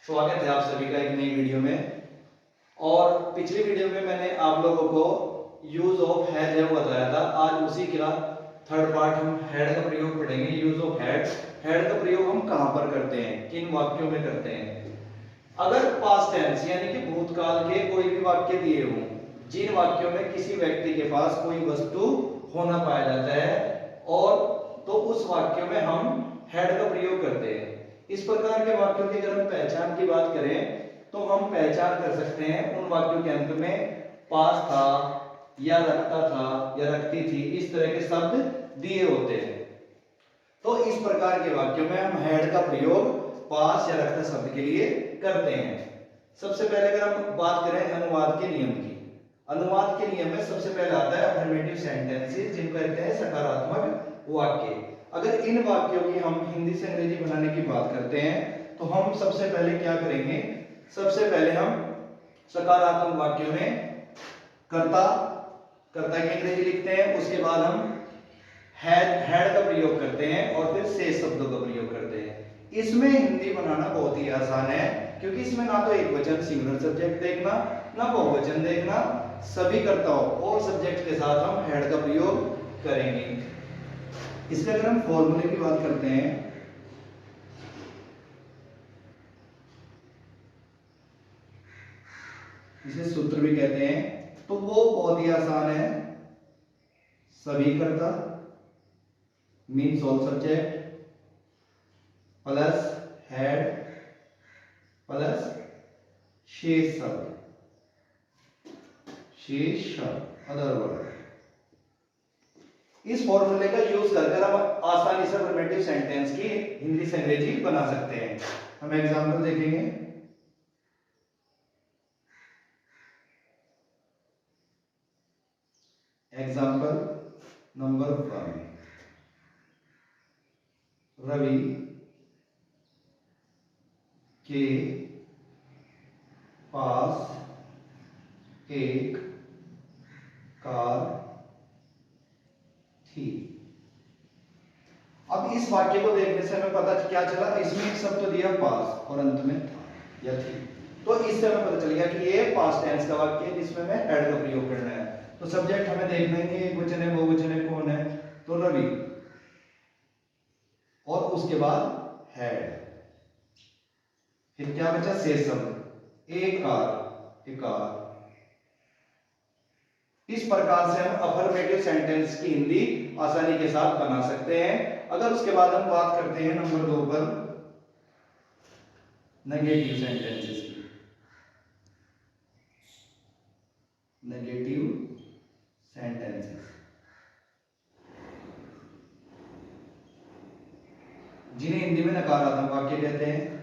स्वागत है आप सभी का एक नई वीडियो में। और पिछली वीडियो में मैंने आप लोगों को यूज ऑफ हैड है वो बताया था। आज उसी का थर्ड पार्ट हम हैड का प्रयोग पढ़ेंगे। यूज ऑफ हैड, हैड का प्रयोग हम कहां पर करते हैं, किन वाक्यों में करते हैं। अगर पास्ट टेंस यानी कि भूतकाल के कोई भी वाक्य दिए हों, जिन वाक्यों में किसी व्यक्ति के पास कोई वस्तु होना पाया जाता है, और तो उस वाक्यों में हम हैड का प्रयोग करते हैं। इस प्रकार के वाक्यों की अगर हम पहचान की बात करें तो हम पहचान कर सकते हैं उन वाक्यों के अंत में पास था या रखता था या रखती थी, इस तरह के शब्द दिए होते हैं। तो इस प्रकार के वाक्यों में हम हैड का प्रयोग पास या रखता शब्द के लिए करते हैं। सबसे पहले अगर हम बात करें अनुवाद के नियम की, अनुवाद के नियम में सबसे पहले आता है अफर्मेटिव सेंटेंसेस, जिनको कहते हैं सकारात्मक वाक्य। अगर इन वाक्यों की हम हिंदी से अंग्रेजी बनाने की बात करते हैं तो हम सबसे पहले क्या करेंगे, सबसे पहले हम सकारात्मक वाक्यों में कर्ता की अंग्रेजी लिखते हैं, उसके बाद हम हैड का प्रयोग करते हैं और फिर शेष शब्दों का प्रयोग करते हैं। इसमें हिंदी बनाना बहुत ही आसान है, क्योंकि इसमें ना तो एक वचन सिंगुलर सब्जेक्ट देखना, ना बहुवचन देखना, सभी कर्ताओं और सब्जेक्ट के साथ हम हैड का प्रयोग करेंगे। इसके अगर हम फॉर्मूले की बात करते हैं, इसे सूत्र भी कहते हैं, तो वो बहुत ही आसान है। सभी कर्ता means all subject plus had plus शेष शब्द अदर वर्ड। इस फॉर्मूले का यूज करके हम आसानी से अफर्मेटिव सेंटेंस की हिंदी से अंग्रेजी बना सकते हैं। हम एग्जांपल देखेंगे। एग्जांपल नंबर 1, रवि के पास एक कार थी। अब इस वाक्य को देखने से हमें पता क्या चला, इसमें एक शब्द तो दिया पास और अंत में था या थी, तो इससे हमें पता चल गया कि ये पास्ट टेंस का वाक्य है जिसमें हमें हैड का प्रयोग करना है। तो सब्जेक्ट हमें देखना है कि एक वचन है, बहुवचन है, कौन है, तो रवि, और उसके बाद हैड, फिर क्या बचा शेष शब्द, एक कार। इस प्रकार से हम अफर्मेटिव सेंटेंस की हिंदी आसानी के साथ बना सकते हैं। अगर उसके बाद हम बात करते हैं नंबर 2 पर नेगेटिव सेंटेंसेस की। नेगेटिव सेंटेंसेस जिन्हें हिंदी में नकारात्मक वाक्य कहते हैं।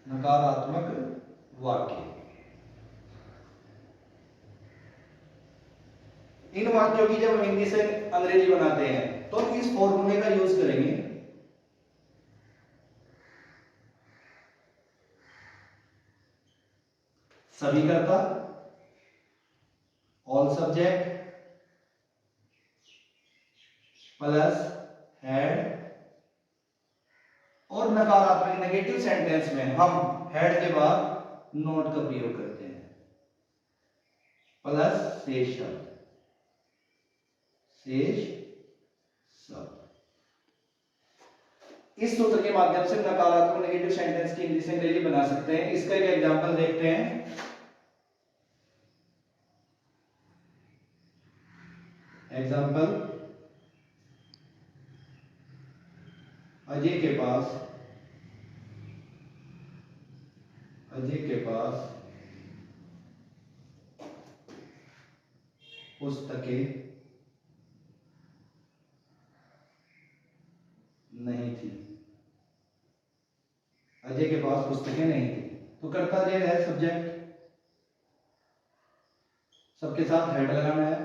नकारात्मक वाक्य, इन वाक्यों की जब हम हिंदी से अंग्रेजी बनाते हैं तो हम इस फॉर्मूले का यूज करेंगे। सभी कर्ता ऑल सब्जेक्ट प्लस हैड, और नकारात्मक नेगेटिव सेंटेंस में हम हैड के बाद नॉट का प्रयोग करते हैं, प्लस शेष शब्द। इस सूत्र के माध्यम से नकारात्मक नेगेटिव सेंटेंस की हिंदी से अंग्रेजी बना सकते हैं। इसका एक एग्जांपल देखते हैं। एग्जांपल, अजय के पास पुस्तकें नहीं थी। अजय के पास पुस्तकें नहीं थी, तो कर्ता अजय है सब्जेक्ट, सबके साथ हेड लगाना है।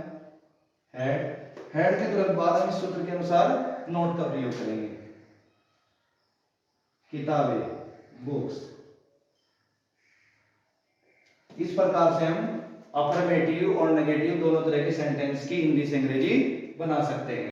हेड के तुरंत बाद हम इस सूत्र के अनुसार नोट का प्रयोग करेंगे। किताबें, बुक्स। इस प्रकार से हम अफर्मेटिव और नेगेटिव दोनों तरह के सेंटेंस की हिंदी से अंग्रेजी बना सकते हैं।